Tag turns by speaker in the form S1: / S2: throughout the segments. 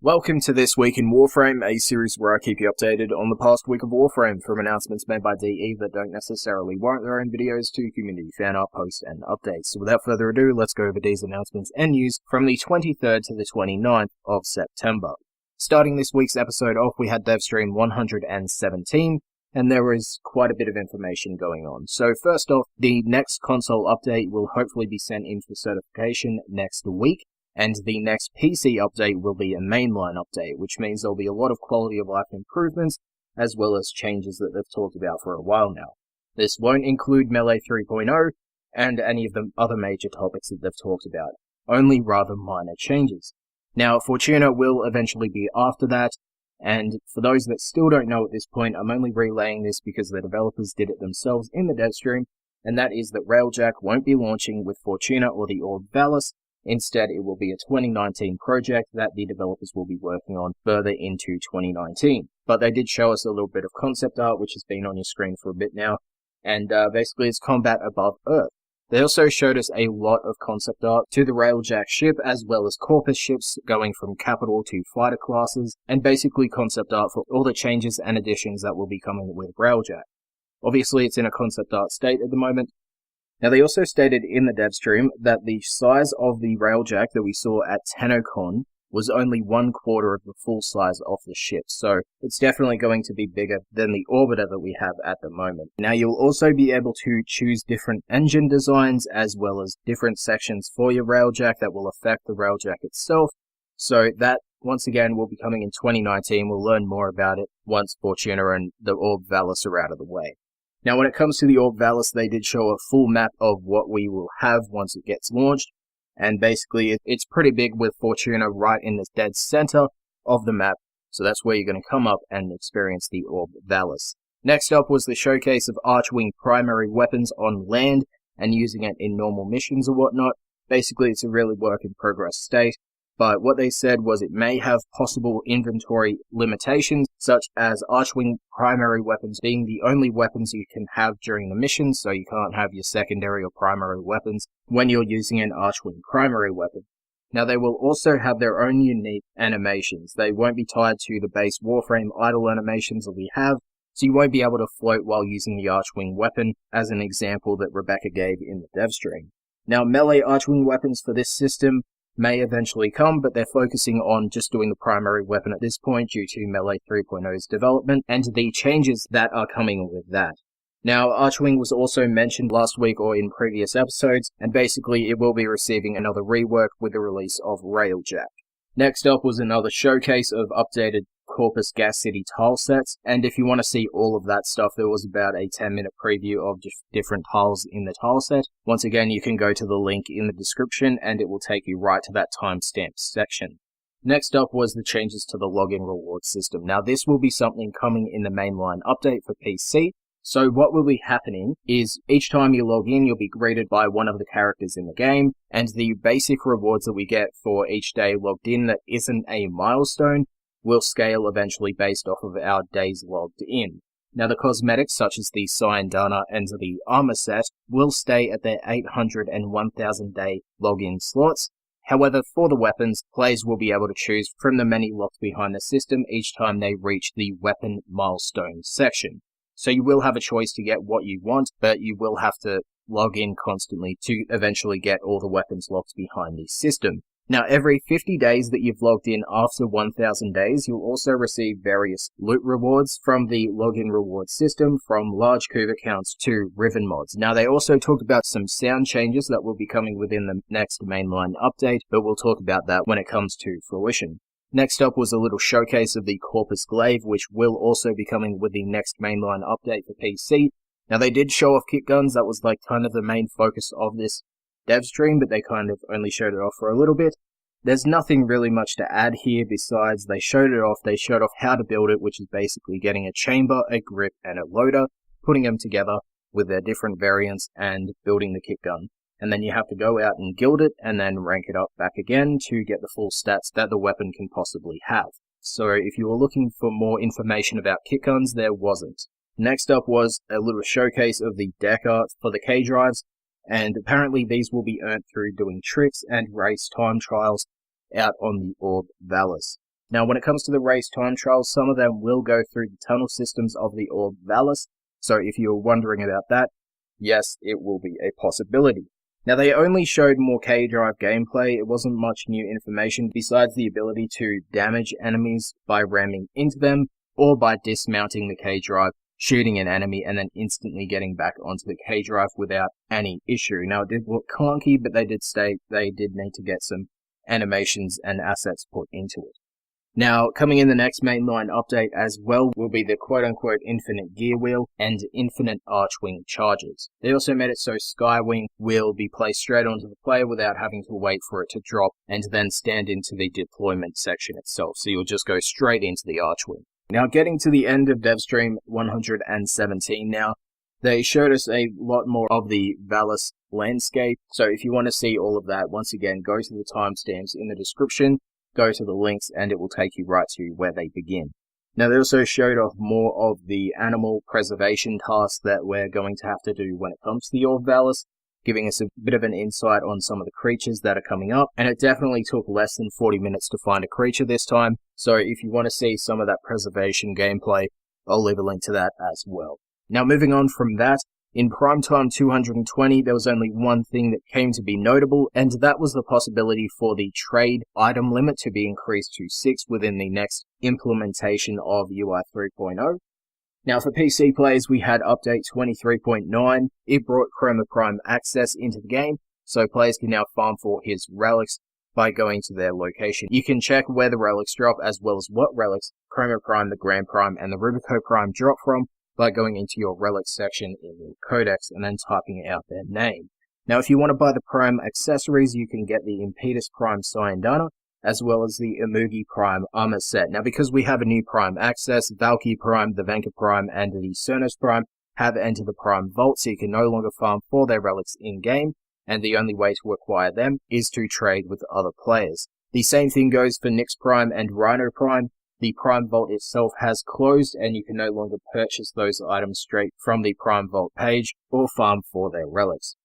S1: Welcome to This Week in Warframe, a series where I keep you updated on the past week of Warframe, from announcements made by DE that don't necessarily warrant their own videos to community fan art posts and updates. So without further ado, let's go over these announcements and news from the 23rd to the 29th of September. Starting this week's episode off, we had Devstream 117, and there is quite a bit of information going on. So first off, the next console update will hopefully be sent in for certification next week. And the next PC update will be a mainline update, which means there'll be a lot of quality of life improvements, as well as changes that they've talked about for a while now. This won't include Melee 3.0 and any of the other major topics that they've talked about, only rather minor changes. Now, Fortuna will eventually be after that, and for those that still don't know at this point, I'm only relaying this because the developers did it themselves in the Devstream, and that is that Railjack won't be launching with Fortuna or the orb Vallis. Instead, it will be a 2019 project that the developers will be working on further into 2019. But they did show us a little bit of concept art, which has been on your screen for a bit now, and basically it's combat above Earth. They also showed us a lot of concept art to the Railjack ship, as well as Corpus ships going from capital to fighter classes, and basically concept art for all the changes and additions that will be coming with Railjack. Obviously, it's in a concept art state at the moment. Now, they also stated in the Devstream that the size of the Railjack that we saw at Tennogen was only 1/4 of the full size of the ship, so it's definitely going to be bigger than the orbiter that we have at the moment. Now, you'll also be able to choose different engine designs as well as different sections for your Railjack that will affect the Railjack itself, so that, once again, will be coming in 2019. We'll learn more about it once Fortuna and the orb Vallis are out of the way. Now, when it comes to the orb Vallis, they did show a full map of what we will have once it gets launched, and basically it's pretty big with Fortuna right in the dead center of the map, so that's where you're going to come up and experience the orb Vallis. Next up was the showcase of Archwing primary weapons on land and using it in normal missions or whatnot. Basically, it's a really work in progress state. But what they said was it may have possible inventory limitations, such as Archwing primary weapons being the only weapons you can have during the mission, so you can't have your secondary or primary weapons when you're using an Archwing primary weapon. Now, they will also have their own unique animations. They won't be tied to the base Warframe idle animations that we have, so you won't be able to float while using the Archwing weapon, as an example that Rebecca gave in the Devstream. Now, melee Archwing weapons for this system may eventually come, but they're focusing on just doing the primary weapon at this point due to Melee 3.0's development and the changes that are coming with that. Now, Archwing was also mentioned last week or in previous episodes, and basically it will be receiving another rework with the release of Railjack. Next up was another showcase of updated Corpus Gas City tile sets, and if you want to see all of that stuff, there was about a 10-minute preview of different tiles in the tile set. Once again, you can go to the link in the description and it will take you right to that timestamp section. Next up was the changes to the login reward system. Now, this will be something coming in the mainline update for PC. So what will be happening is each time you log in, you'll be greeted by one of the characters in the game, and the basic rewards that we get for each day logged in that isn't a milestone will scale eventually based off of our days logged in. Now, the cosmetics, such as the Cyan Dana and the armor set, will stay at their 800 and 1000 day login slots. However, for the weapons, players will be able to choose from the many locked behind the system each time they reach the weapon milestone section. So you will have a choice to get what you want, but you will have to log in constantly to eventually get all the weapons locked behind the system. Now, every 50 days that you've logged in after 1000 days, you'll also receive various loot rewards from the login reward system, from large cube accounts to Riven mods. Now, they also talked about some sound changes that will be coming within the next mainline update, but we'll talk about that when it comes to fruition. Next up was a little showcase of the Corpus Glaive, which will also be coming with the next mainline update for PC. Now, they did show off Kitguns. That was like kind of the main focus of this Devstream, but they kind of only showed it off for a little bit. There's nothing really much to add here besides they showed it off. They showed off how to build it, which is basically getting a chamber, a grip, and a loader, putting them together with their different variants and building the kit gun. And then you have to go out and guild it and then rank it up back again to get the full stats that the weapon can possibly have. So if you were looking for more information about kit guns, there wasn't. Next up was a little showcase of the deck art for the K drives, and apparently these will be earned through doing tricks and race time trials out on the orb Vallis. Now, when it comes to the race time trials, some of them will go through the tunnel systems of the orb Vallis, so if you're wondering about that, yes, it will be a possibility. Now, they only showed more K-Drive gameplay. It wasn't much new information besides the ability to damage enemies by ramming into them or by dismounting the K-Drive, shooting an enemy, and then instantly getting back onto the K-Drive without any issue. Now, it did look clunky, but they did state they did need to get some animations and assets put into it. Now, coming in the next mainline update as well will be the quote-unquote infinite gear wheel and infinite Archwing charges. They also made it so Skywing will be placed straight onto the player without having to wait for it to drop and then stand into the deployment section itself, so you'll just go straight into the Archwing. Now, getting to the end of Devstream 117 now, they showed us a lot more of the Vallis landscape, so if you want to see all of that, once again, go to the timestamps in the description, go to the links, and it will take you right to where they begin. Now, they also showed off more of the animal preservation tasks that we're going to have to do when it comes to the Orb Vallis, giving us a bit of an insight on some of the creatures that are coming up, and it definitely took less than 40 minutes to find a creature this time, so if you want to see some of that preservation gameplay, I'll leave a link to that as well. Now, moving on from that, in Primetime 220, there was only one thing that came to be notable, and that was the possibility for the trade item limit to be increased to 6 within the next implementation of UI 3.0. Now, for PC players, we had update 23.9. It brought Chroma Prime access into the game, so players can now farm for his relics by going to their location. You can check where the relics drop, as well as what relics Chroma Prime, the Grand Prime, and the Rubico Prime drop from, by going into your relics section in your codex and then typing out their name. Now, if you want to buy the Prime accessories, you can get the Impetus Prime Syandana, as well as the Imugi Prime armor set. Now, because we have a new Prime access, Valky Prime, the Venka Prime, and the Cernos Prime have entered the Prime Vault, so you can no longer farm for their relics in-game, and the only way to acquire them is to trade with other players. The same thing goes for Nyx Prime and Rhino Prime. The Prime Vault itself has closed, and you can no longer purchase those items straight from the Prime Vault page or farm for their relics.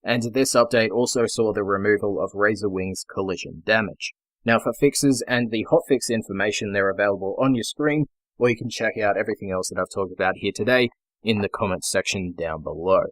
S1: And this update also saw the removal of Razor Wing's collision damage. Now, for fixes and the hotfix information, they're available on your screen, or you can check out everything else that I've talked about here today in the comments section down below.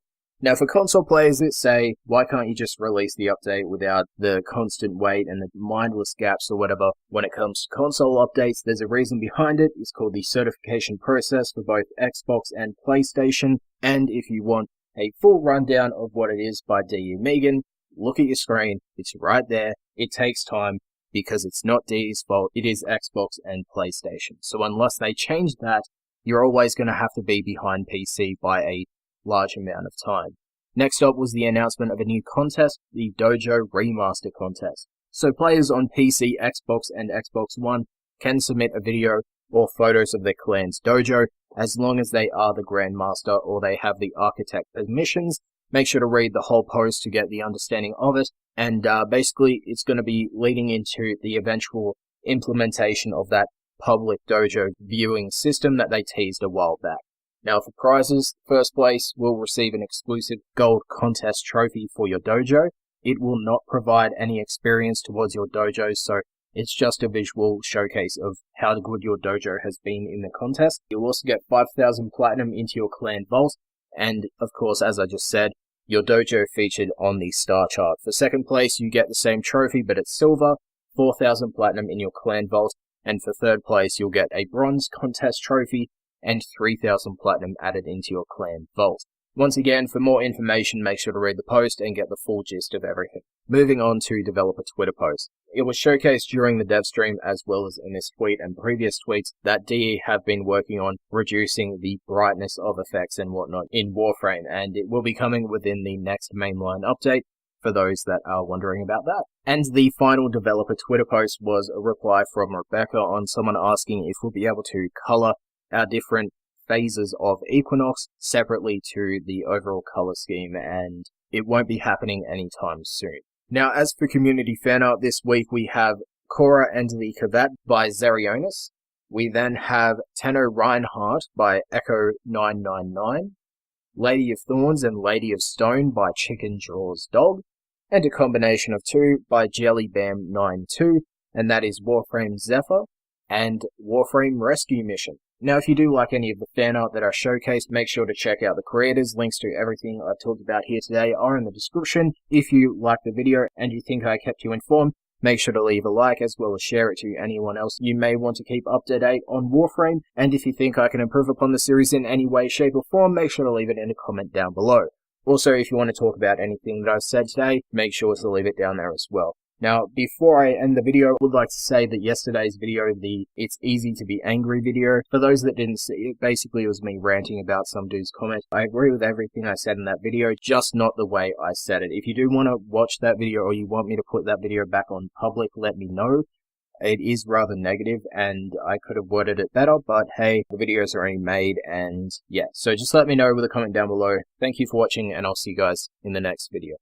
S1: Now, for console players that say, why can't you just release the update without the constant wait and the mindless gaps or whatever? When it comes to console updates, there's a reason behind it. It's called the certification process for both Xbox and PlayStation. And if you want a full rundown of what it is by DE Megan, look at your screen. It's right there. It takes time because it's not DE's fault. It is Xbox and PlayStation. So unless they change that, you're always going to have to be behind PC by a large amount of time. Next up was the announcement of a new contest, the Dojo Remaster contest. So players on PC, Xbox, and Xbox One can submit a video or photos of their clan's dojo, as long as they are the Grandmaster or they have the Architect permissions. Make sure to read the whole post to get the understanding of it, and basically it's going to be leading into the eventual implementation of that public dojo viewing system that they teased a while back. Now, for prizes, first place will receive an exclusive gold contest trophy for your dojo. It will not provide any experience towards your dojo, so it's just a visual showcase of how good your dojo has been in the contest. You'll also get 5,000 platinum into your clan vault, and of course, as I just said, your dojo featured on the star chart. For second place, you get the same trophy, but it's silver, 4,000 platinum in your clan vault, and for third place, you'll get a bronze contest trophy and 3,000 platinum added into your clan vault. Once again, for more information, make sure to read the post and get the full gist of everything. Moving on to developer Twitter posts. It was showcased during the dev stream as well as in this tweet and previous tweets that DE have been working on reducing the brightness of effects and whatnot in Warframe, and it will be coming within the next mainline update for those that are wondering about that. And the final developer Twitter post was a reply from Rebecca on someone asking if we'll be able to color our different phases of Equinox separately to the overall color scheme, and it won't be happening anytime soon. Now, as for community fan art this week, we have Khora and the Kavat by Zarionis. We then have Reinhardt by Echo999, Lady of Thorns and Lady of Stone by ChickeDrawsDogs, and a combination of two by JellyBam92, and that is Warframe Zephyr and Warframe Rescue Mission. Now, if you do like any of the fan art that I showcased, make sure to check out the creators. Links to everything I've talked about here today are in the description. If you liked the video and you think I kept you informed, make sure to leave a like as well as share it to anyone else you may want to keep up to date on Warframe. And if you think I can improve upon the series in any way, shape or form, make sure to leave it in a comment down below. Also, if you want to talk about anything that I've said today, make sure to leave it down there as well. Now, before I end the video, I would like to say that yesterday's video, the It's Easy to Be Angry video, for those that didn't see it, basically it was me ranting about some dude's comment. I agree with everything I said in that video, just not the way I said it. If you do want to watch that video or you want me to put that video back on public, let me know. It is rather negative and I could have worded it better, but hey, the videos are already made and yeah. So just let me know with a comment down below. Thank you for watching and I'll see you guys in the next video.